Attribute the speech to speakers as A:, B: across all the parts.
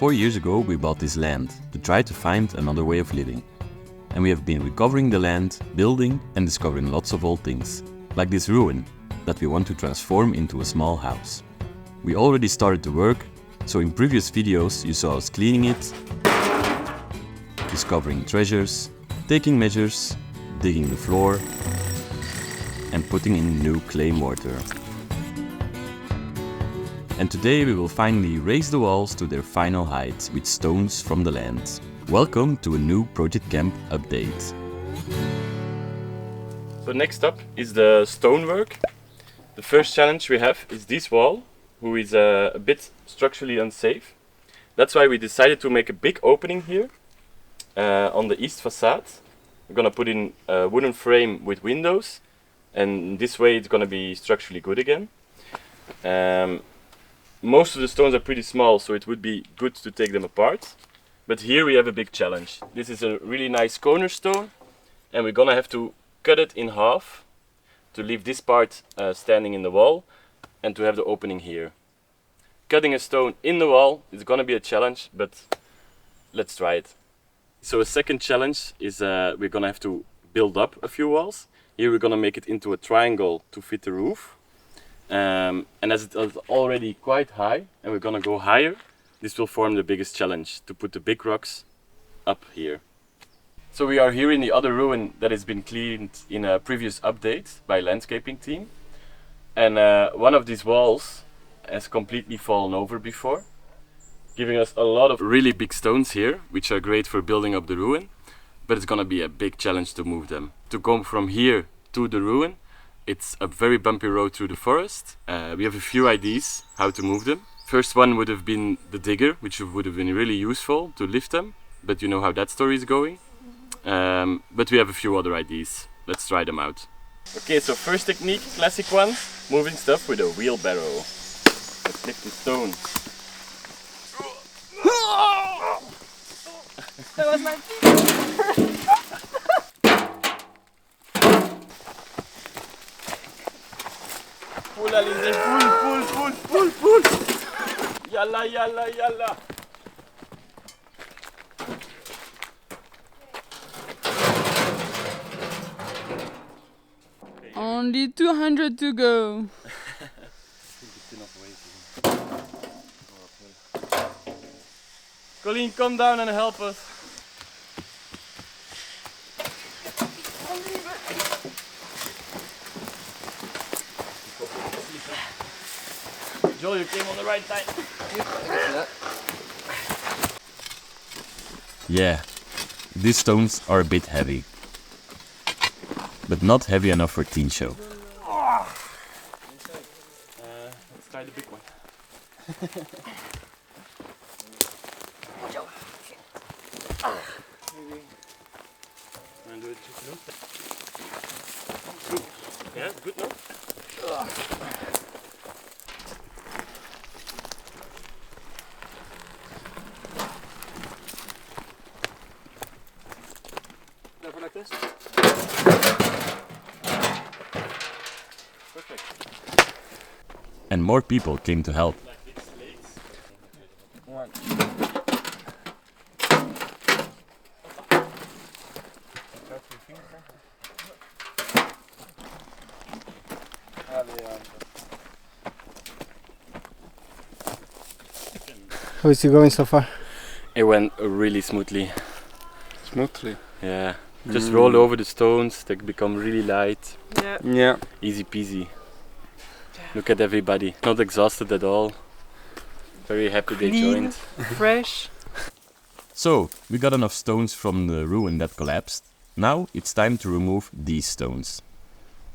A: 4 years ago we bought this land to try to find another way of living. And we have been recovering the land, building and discovering lots of old things, like this ruin that we want to transform into a small house. We already started the work, so in previous videos you saw us cleaning it, discovering treasures, taking measures, digging the floor and putting in new clay mortar. And today we will finally raise the walls to their final height with stones from the land. Welcome to a new Project Kamp update.
B: So next up is the stonework. The first challenge we have is this wall, who is a bit structurally unsafe. That's why we decided to make a big opening here on the east facade. We're gonna put in a wooden frame with windows, and this way it's gonna be structurally good again. Most of the stones are pretty small, so it would be good to take them apart. But here we have a big challenge. This is a really nice cornerstone, and we're gonna have to cut it in half to leave this part standing in the wall and to have the opening here. Cutting a stone in the wall is gonna be a challenge, but let's try it. So a second challenge is we're gonna have to build up a few walls. Here we're gonna make it into a triangle to fit the roof. And as it is already quite high and we're gonna go higher, this will form the biggest challenge, to put the big rocks up here. So we are here in the other ruin that has been cleaned in a previous update by landscaping team. And one of these walls has completely fallen over before, giving us a lot of really big stones here, which are great for building up the ruin. But it's gonna be a big challenge to move them. To go from here to the ruin, it's a very bumpy road through the forest. We have a few ideas how to move them. First one would have been the digger, which would have been really useful to lift them, but you know how that story is going. But we have a few other ideas. Let's try them out. Okay, so first technique, classic one, moving stuff with a wheelbarrow. Let's lift the stone.
C: That was my feet.
B: Pull Alize, pull. Yalla, yalla, yalla.
C: Only 200 to go.
B: Colleen, come down and help us. Joel, you came on the right time.
A: Yeah, these stones are a bit heavy, but not heavy enough for teen show.
B: Let's try the big one. Wanna do it just loop? Yeah, good no? Never like this. Perfect.
A: And more people came to help.
B: One.
D: How is it going so far?
B: It went really smoothly.
D: Smoothly.
B: Yeah. Just roll over the stones, they become really light.
D: Yeah.
B: Easy peasy. Look at everybody. Not exhausted at all. Very happy they joined.
C: Fresh.
A: So, we got enough stones from the ruin that collapsed. Now it's time to remove these stones.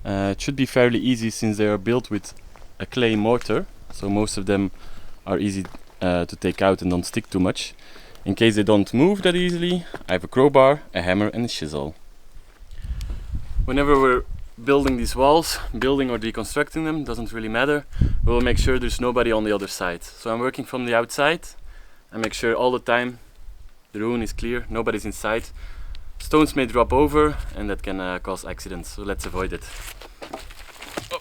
B: It should be fairly easy since they are built with a clay mortar. So most of them are easy to take out and don't stick too much. In case they don't move that easily, I have a crowbar, a hammer and a chisel. Whenever we're building these walls, building or deconstructing them, doesn't really matter. We'll make sure there's nobody on the other side. So I'm working from the outside. I make sure all the time the ruin is clear, nobody's inside. Stones may drop over and that can cause accidents, so let's avoid it. Oh.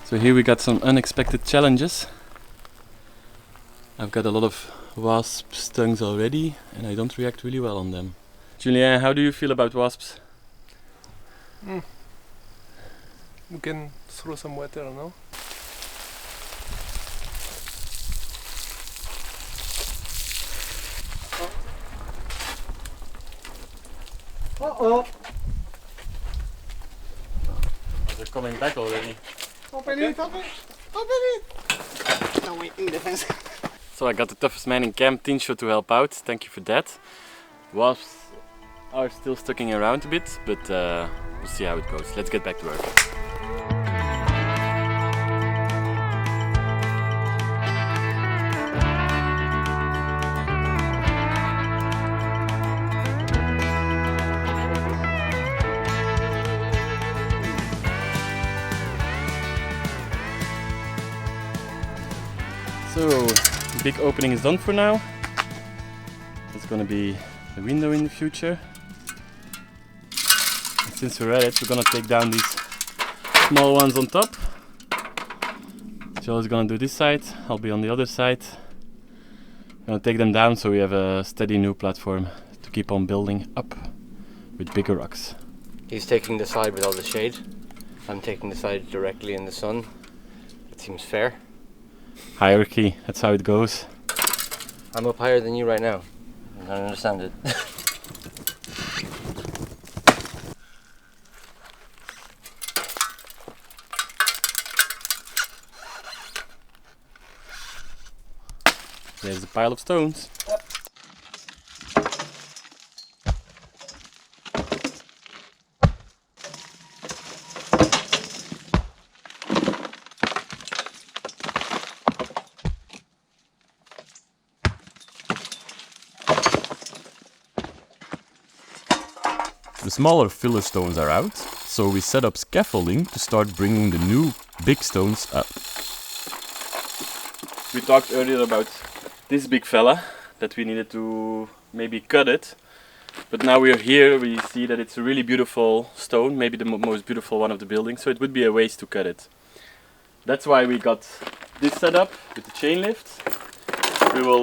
B: So here we got some unexpected challenges. I've got a lot of wasp stongues already and I don't react really well on them. Julien, how do you feel about wasps?
E: We can throw some water, no?
D: Uh-oh.
B: They're coming back already.
D: Open it, open it, open it! No, wait, in defense.
B: So I got the toughest man in camp, Tincho, to help out. Thank you for that. Wasps are still sticking around a bit, but we'll see how it goes. Let's get back to work. So, the big opening is done for now. It's gonna be the window in the future. And since we're at it, we're gonna take down these small ones on top. Joe's gonna do this side, I'll be on the other side. I'm gonna take them down so we have a steady new platform to keep on building up with bigger rocks.
F: He's taking the side with all the shade. I'm taking the side directly in the sun. It seems fair.
B: Hierarchy, that's how it goes.
F: I'm up higher than you right now. I don't understand it.
B: There's a pile of stones.
A: The smaller filler stones are out, so we set up scaffolding to start bringing the new big stones up.
B: We talked earlier about this big fella, that we needed to maybe cut it. But now we're here, we see that it's a really beautiful stone, maybe the most beautiful one of the building, so it would be a waste to cut it. That's why we got this set up with the chain lift. We will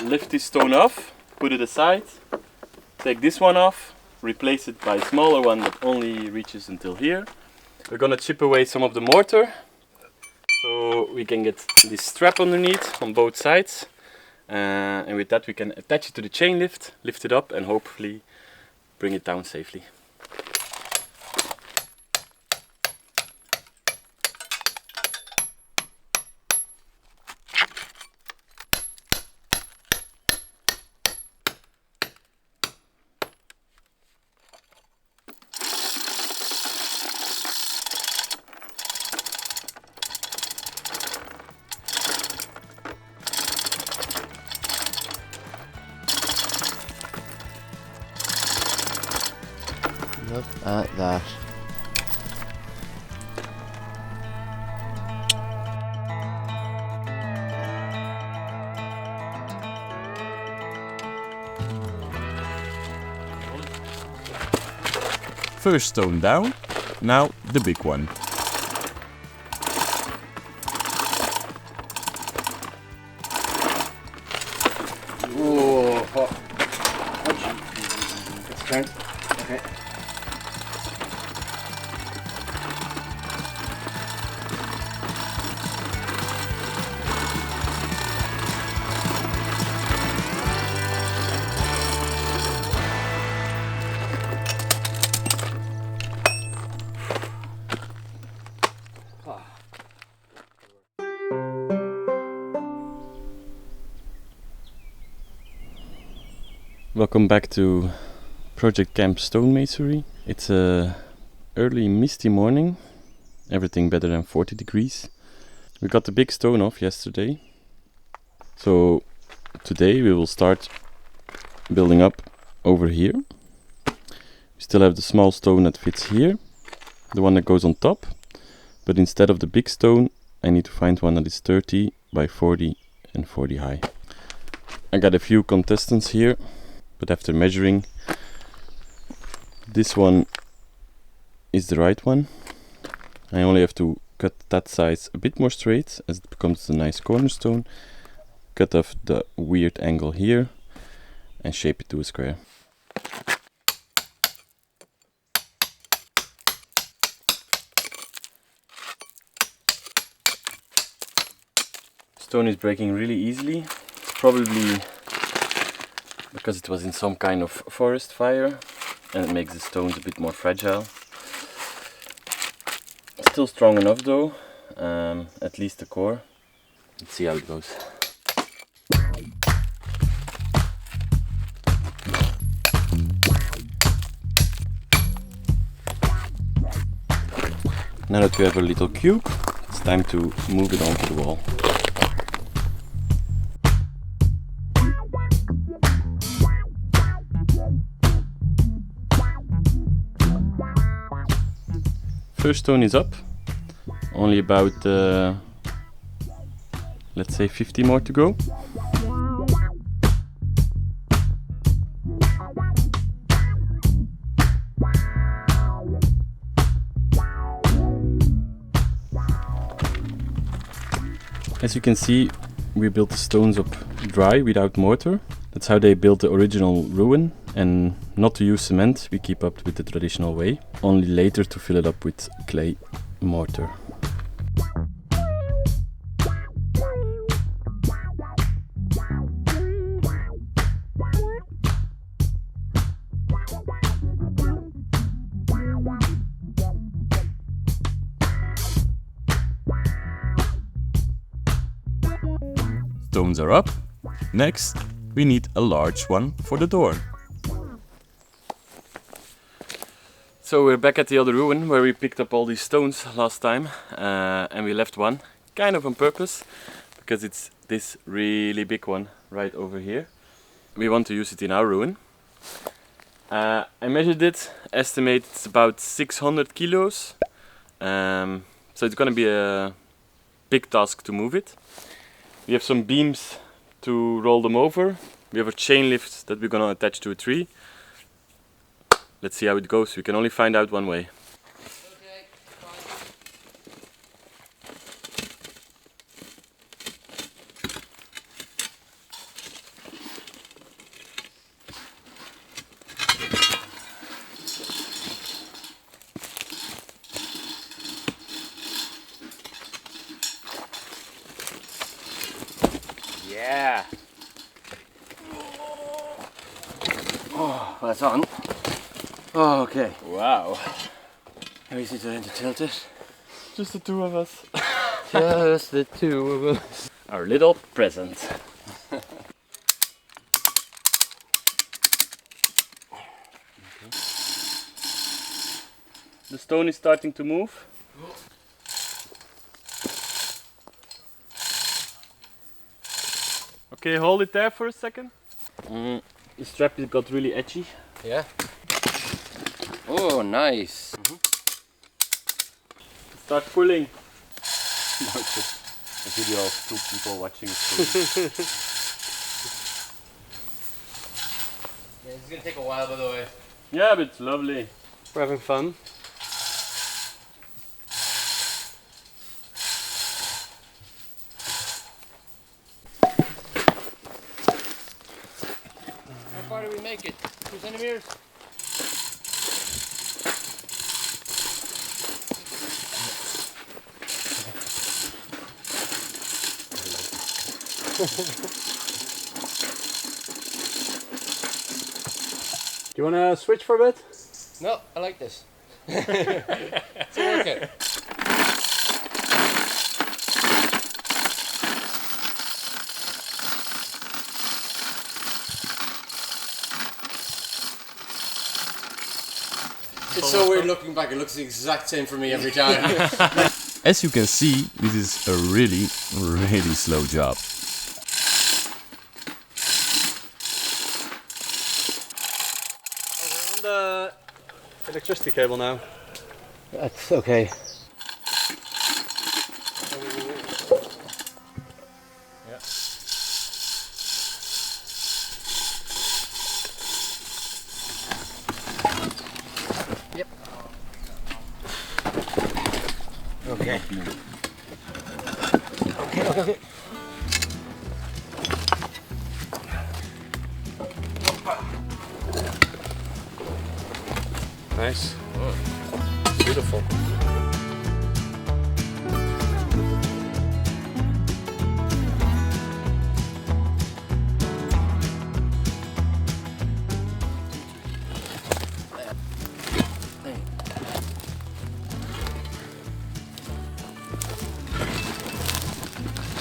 B: lift this stone off, put it aside, take this one off, replace it by a smaller one that only reaches until here. We're gonna chip away some of the mortar, so we can get this strap underneath on both sides. And with that we can attach it to the chain lift, lift it up and hopefully bring it down safely.
F: Look at that.
A: First stone down, now the big one.
F: Whoa. It's turned. Okay.
B: Welcome back to Project Kamp Stonemasonry. It's a early misty morning, everything better than 40 degrees. We got the big stone off yesterday, so today we will start building up over here. We still have the small stone that fits here, the one that goes on top, but instead of the big stone I need to find one that is 30 by 40 and 40 high. I got a few contestants here, but after measuring, this one is the right one. I only have to
A: cut that size a bit more straight as it becomes a nice cornerstone. Cut off the weird angle here and shape it to a square. Stone is breaking really easily, probably because it was in some kind of forest fire, and it makes the stones a bit more fragile. Still strong enough though, at least the core. Let's see how it goes. Now that we have a little cube, it's time to move it onto the wall. First stone is up, only about let's say 50 more to go. As you can see, we built the stones up dry without mortar. That's how they built the original ruin, and not to use cement, we keep up with the traditional way, only later to fill it up with clay mortar. Stones are up. Next, we need a large one for the door. So we're back at the other ruin where we picked up all these stones last time, and we left one kind of on purpose because it's this really big one right over here. We want to use it in our ruin. I measured it, estimate it's about 600 kilos, so it's gonna be a big task to move it. We have some beams to roll them over. We have a chain lift that we're gonna attach to a tree. Let's see how it goes. We can only find out one way.
F: Yeah. Oh, that's on. Oh, okay.
B: Wow,
F: How easy to tilt it?
B: just the two of us.
F: Just the two of us.
B: Our little present. The stone is starting to move. Okay, hold it there for a second. The strap got really edgy.
F: Yeah. Oh, nice.
B: Start pulling.
A: Now it's just a video of two people watching it.
F: Yeah, this is gonna take a while, by the way.
B: Yeah, but it's lovely.
E: We're having fun.
F: How far do we make it? 2 centimeters?
E: Do you want to switch for a bit?
F: No, I like this. It's working. It's so weird looking back, it looks the exact same for me every time.
A: As you can see, this is a really slow job.
E: We're on the electricity cable now.
F: That's okay. Okay. Okay.
E: Nice.
F: Beautiful.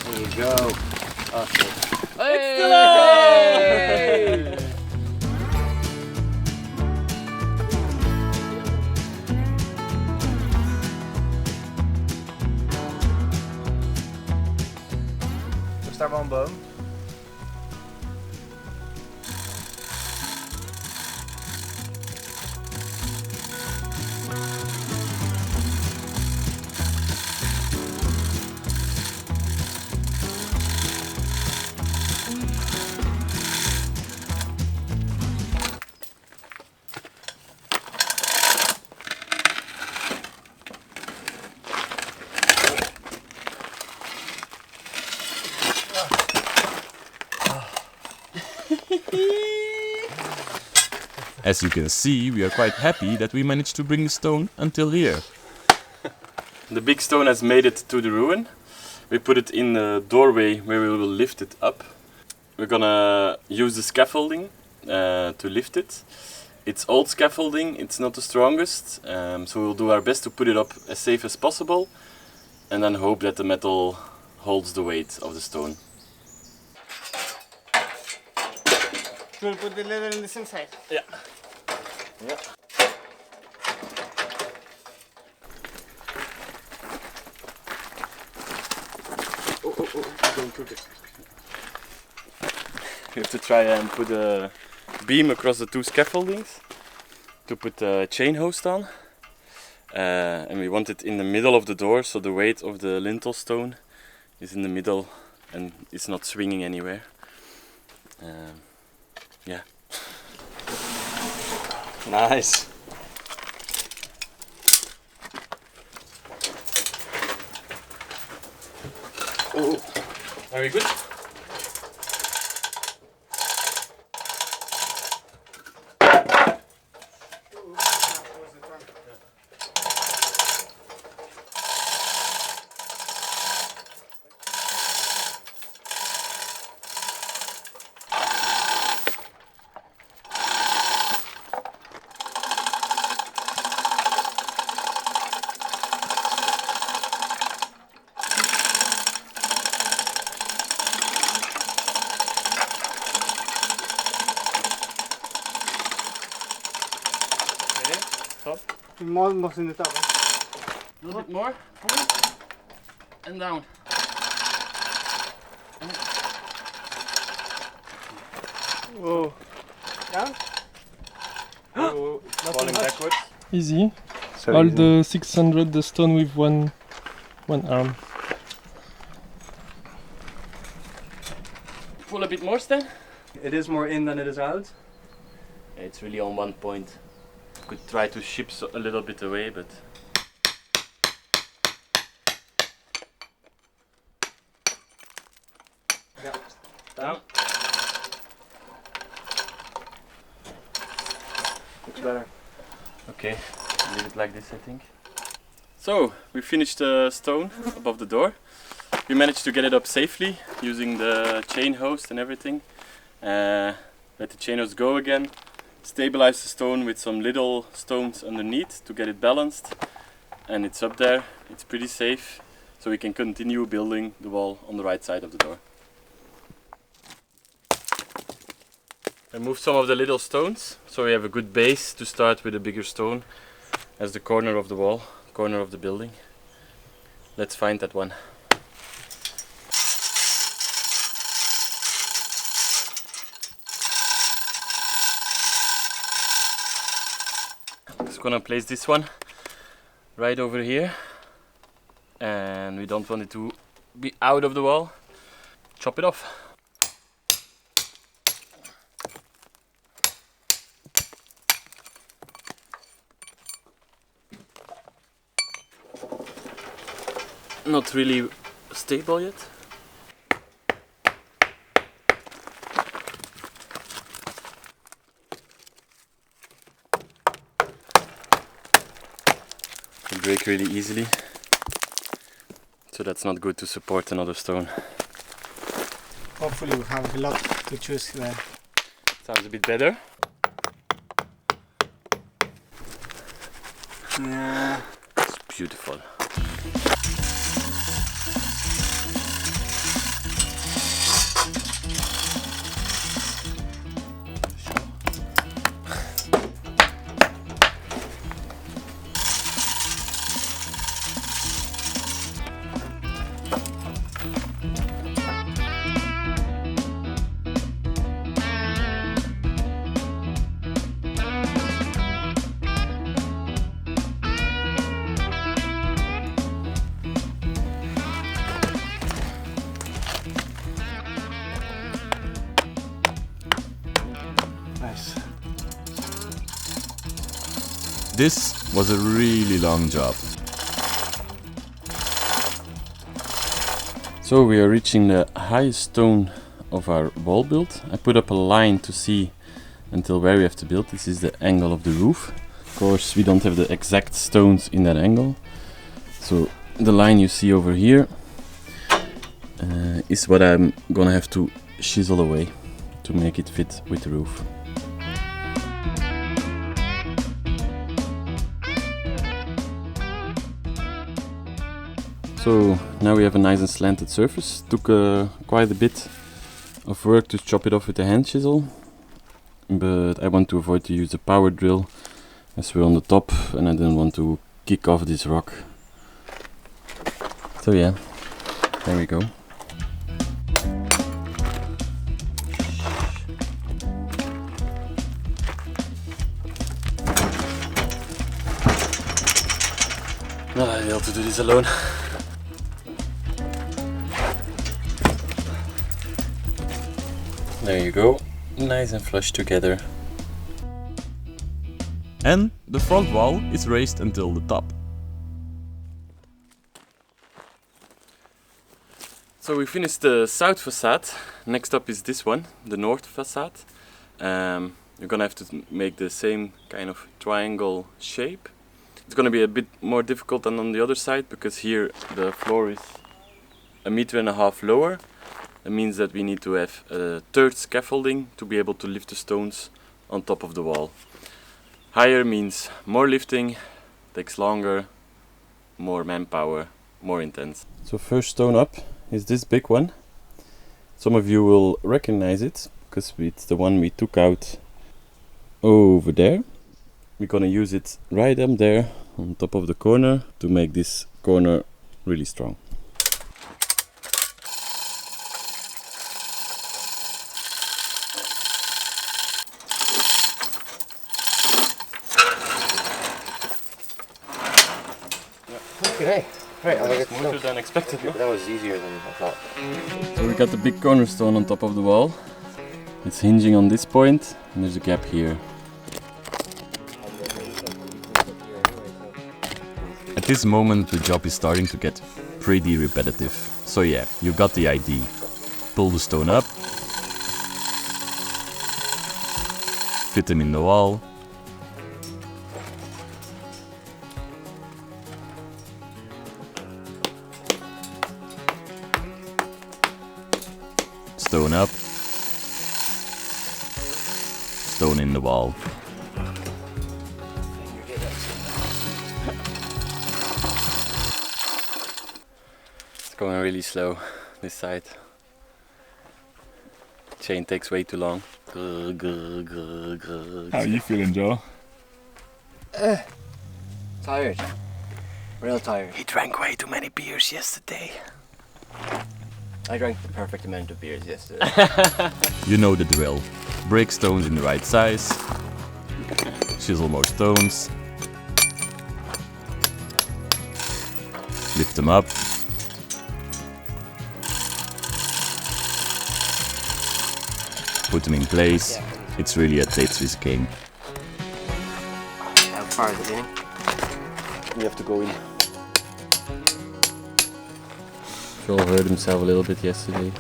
F: There you go. Awesome.
C: Hey!
F: Er staat wel een boom.
A: As you can see, we are quite happy that we managed to bring the stone until here.
B: The big stone has made it to the ruin. We put it in the doorway where we will lift it up. We're gonna use the scaffolding to lift it. It's old scaffolding, it's not the strongest, so we'll do our best to put it up as safe as possible and then hope that the metal holds the weight of the stone.
D: We'll put the leather in the same side.
B: Yeah. Yeah.
E: Don't cook it.
B: We have to try and put a beam across the two scaffoldings to put a chain host on. And we want it in the middle of the door, so the weight of the lintel stone is in the middle and it's not swinging anywhere. Yeah.
E: Nice.
B: Are we good?
D: Almost in the top.
B: A little bit more. Pull. And down.
E: Whoa.
D: Down?
E: Oh, falling backwards.
C: Easy.
E: So
C: All
E: easy.
C: the 600, the stone with one arm.
B: Pull a bit more, Stan.
E: It is more in than it is out.
B: It's really on one point. Could try to ship a little bit away, but
E: Yeah.
B: down.
E: Looks better.
B: Okay, leave it like this, I think. So we finished the stone above the door. We managed to get it up safely using the chain host and everything. Let the chain host go again. Stabilize the stone with some little stones underneath to get it balanced, and it's up there. It's pretty safe, so we can continue building the wall on the right side of the door. I moved some of the little stones, so we have a good base to start with a bigger stone as the corner of the wall, corner of the building. Let's find that one. Just gonna place this one right over here, and we don't want it to be out of the wall. Chop it off. not really stable yet. They break really easily, so that's not good to support another stone.
D: Hopefully we have a lot to choose there.
B: Sounds a bit better.
D: Yeah.
B: It's beautiful.
D: Nice.
A: This was a really long job. So we are reaching the highest stone of our wall build. I put up a line to see until where we have to build. This is the angle of the roof. Of course, we don't have the exact stones in that angle. So the line you see over here is what I'm gonna have to chisel away to make it fit with the roof. So now we have a nice and slanted surface. Took quite a bit of work to chop it off with the hand chisel, but I want to avoid to use the power drill as we're on the top and I didn't want to kick off this rock. So yeah, there we go. Not ideal to do this alone. There you go, nice and flush together. And the front wall is raised until the top.
B: So we finished the south facade. Next up is this one, the north facade. You're gonna have to make the same kind of triangle shape. It's gonna be a bit more difficult than on the other side because here the floor is 1.5 meters lower. That means that we need to have a third scaffolding to be able to lift the stones on top of the wall. Higher means more lifting, takes longer, more manpower, more intense.
A: So first stone up is this big one. Some of you will recognize it because it's the one we took out over there. We're gonna use it right up there on top of the corner to make this corner really strong.
F: Okay. Right, I guess
B: Smoother than expected, no?
F: that was easier than I thought.
A: So we got the big cornerstone on top of the wall. It's hinging on this point and there's a gap here. At this moment the job is starting to get pretty repetitive. So yeah, you got the idea. Pull the stone up, fit them in the wall, stone up, stone in the wall.
B: It's going really slow, this side. Chain takes way too long.
A: How are you feeling, Joe?
F: Tired. Real tired.
B: He drank way too many beers yesterday.
F: I drank the perfect amount of beers yesterday.
A: You know the drill. Break stones in the right size, chisel more stones, lift them up, put them in place. It's really a Tetris game.
F: How far is it in?
A: You have to go in.
B: Joel hurt himself a little bit yesterday.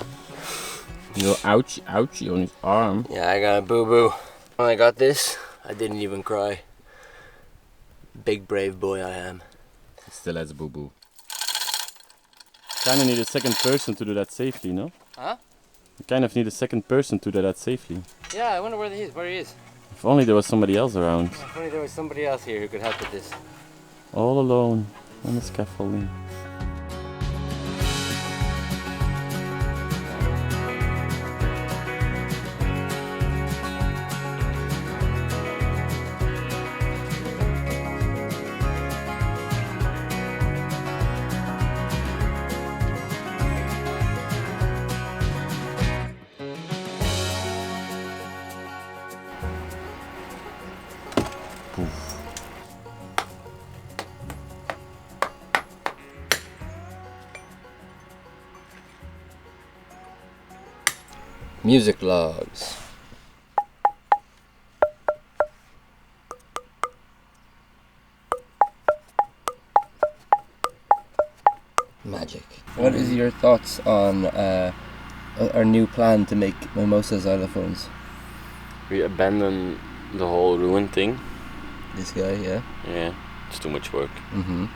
B: A little ouchie on his arm.
F: Yeah, I got a boo-boo. When I got this, I didn't even cry. Big brave boy I am.
B: He still has a boo-boo. Kinda need a second person to do that safely, no?
F: Huh?
B: You kind of need a second person to do that safely.
F: Yeah, I wonder where he is.
B: If only there was somebody else around.
F: If only there was somebody else here who could help with this.
B: All alone on the scaffolding.
F: Music logs. Magic. What is your thoughts on our new plan to make mimosa xylophones?
B: We abandon the whole ruin thing.
F: This guy, yeah?
B: Yeah, it's too much work.
F: Mm-hmm.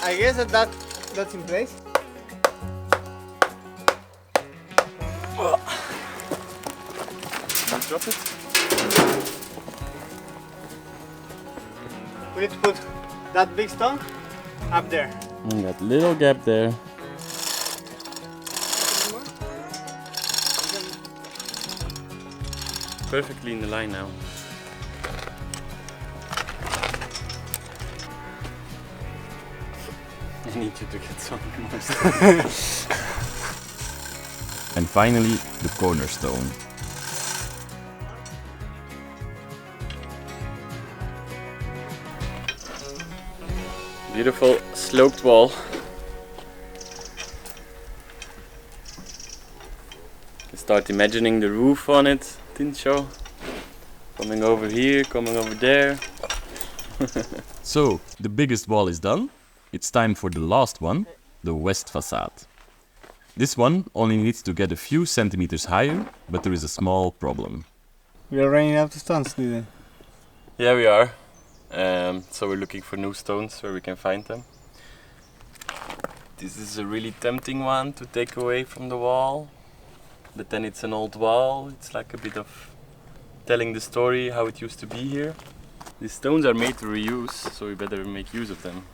D: I guess that's in place.
B: Drop it.
D: We need to put that big stone up there.
B: And that little gap there. Perfectly in the line now. I need you to get some more. And finally, the cornerstone. Beautiful sloped wall. You start imagining the roof on it, didn't you? Coming over here, coming over there. So, the biggest wall is done. It's time for the last one, the west facade. This one only needs to get a few centimeters higher, but there is a small problem.
D: We are running out of stones, didn't we?
B: Yeah, we are. So we're looking for new stones where we can find them. This is a really tempting one to take away from the wall, but then it's an old wall. It's like a bit of telling the story how it used to be here. These stones are made to reuse, so we better make use of them.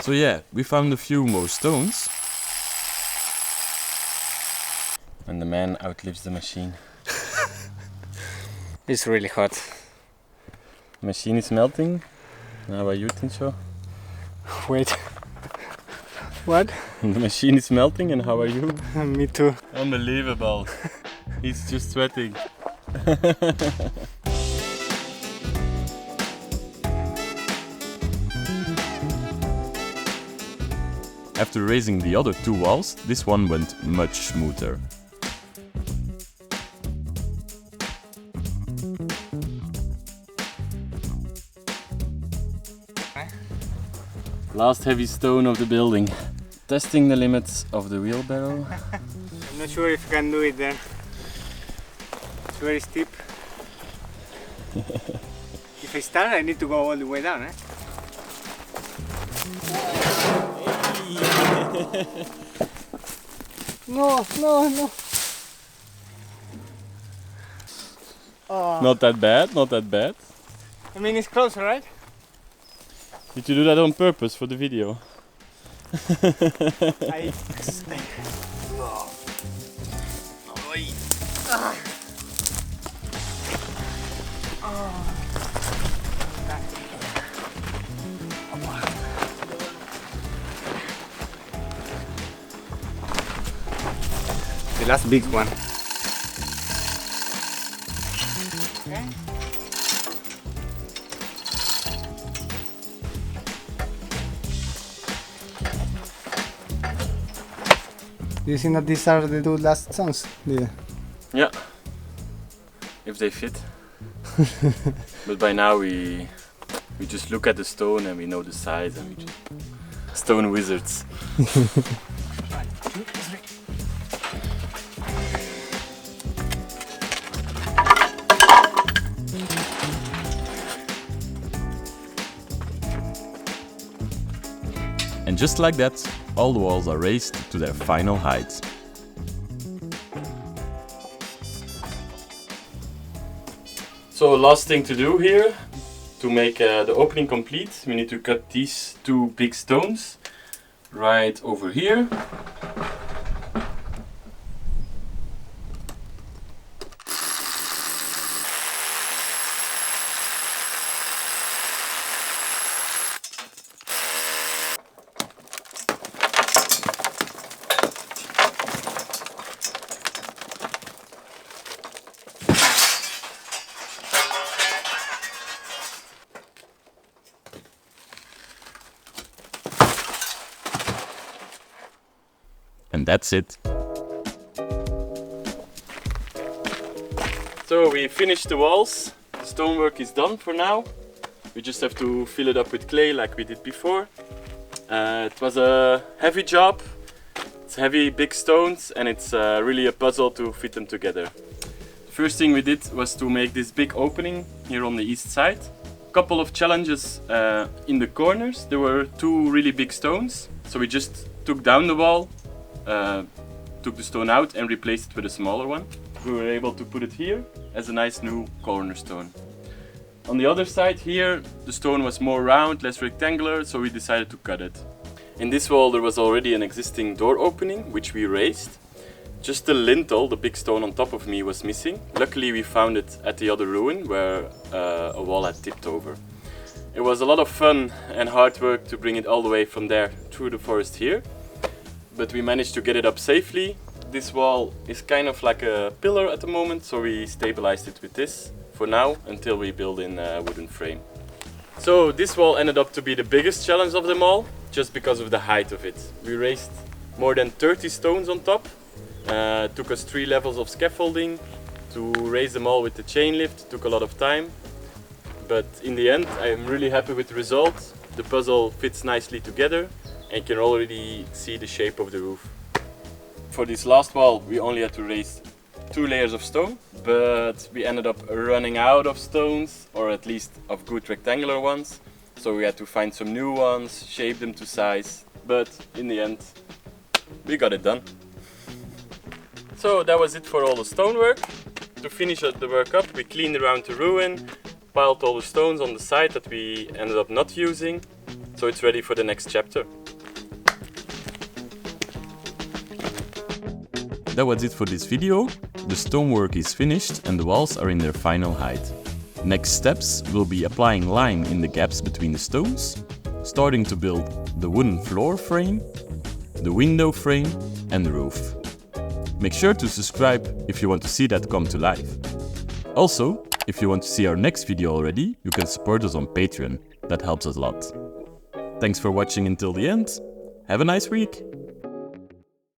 B: So yeah, we found a few more stones. And the man outlives the machine.
F: It's really hot.
B: The machine is melting. How about you, Tincho?
D: Wait. What?
B: The machine is melting, and how are you?
D: Me too.
B: Unbelievable. He's just sweating. After raising the other two walls, this one went much smoother. Last heavy stone of the building. Testing the limits of the wheelbarrow.
D: I'm not sure if I can do it there. It's very steep. If I start, I need to go all the way down, eh? No, no, no. Oh.
B: Not that bad, not that bad.
D: I mean, it's closer, right?
B: Did you do that on purpose for the video?
D: I... The last big one. Okay. Do you think that these are the two last stones? Yeah.
B: Yeah. If they fit. But by now we just look at the stone and we know the size and we just stone wizards.
A: And just like that, all the walls are raised to their final height.
B: So last thing to do here, to make the opening complete, we need to cut these two big stones right over here.
A: And that's it.
B: So we finished the walls, the stonework is done for now. We just have to fill it up with clay like we did before. It was a heavy job, it's heavy big stones and it's really a puzzle to fit them together. First thing we did was to make this big opening here on the east side. Couple of challenges in the corners. There were two really big stones, so we just took down the wall, took the stone out and replaced it with a smaller one. We were able to put it here as a nice new cornerstone. On the other side here, the stone was more round, less rectangular, so we decided to cut it. In this wall there was already an existing door opening, which we raised. Just the lintel, the big stone on top of me, was missing. Luckily we found it at the other ruin where a wall had tipped over. It was a lot of fun and hard work to bring it all the way from there through the forest here. But we managed to get it up safely. This wall is kind of like a pillar at the moment, so we stabilized it with this for now until we build in a wooden frame. So this wall ended up to be the biggest challenge of them all, just because of the height of it. We raised more than 30 stones on top. Took us 3 levels of scaffolding. To raise them all with the chain lift took a lot of time. But in the end I am really happy with the result. The puzzle fits nicely together and you can already see the shape of the roof. For this last wall we only had to raise 2 layers of stone, but we ended up running out of stones, or at least of good rectangular ones. So we had to find some new ones, shape them to size, but in the end we got it done. So that was it for all the stonework. To finish the work up, we cleaned around the ruin, piled all the stones on the side that we ended up not using, so it's ready for the next chapter.
A: That was it for this video. The stonework is finished and the walls are in their final height. Next steps will be applying lime in the gaps between the stones, starting to build the wooden floor frame, the window frame and the roof. Make sure to subscribe if you want to see that come to life. Also, if you want to see our next video already, you can support us on Patreon. That helps us a lot. Thanks for watching until the end. Have a nice week!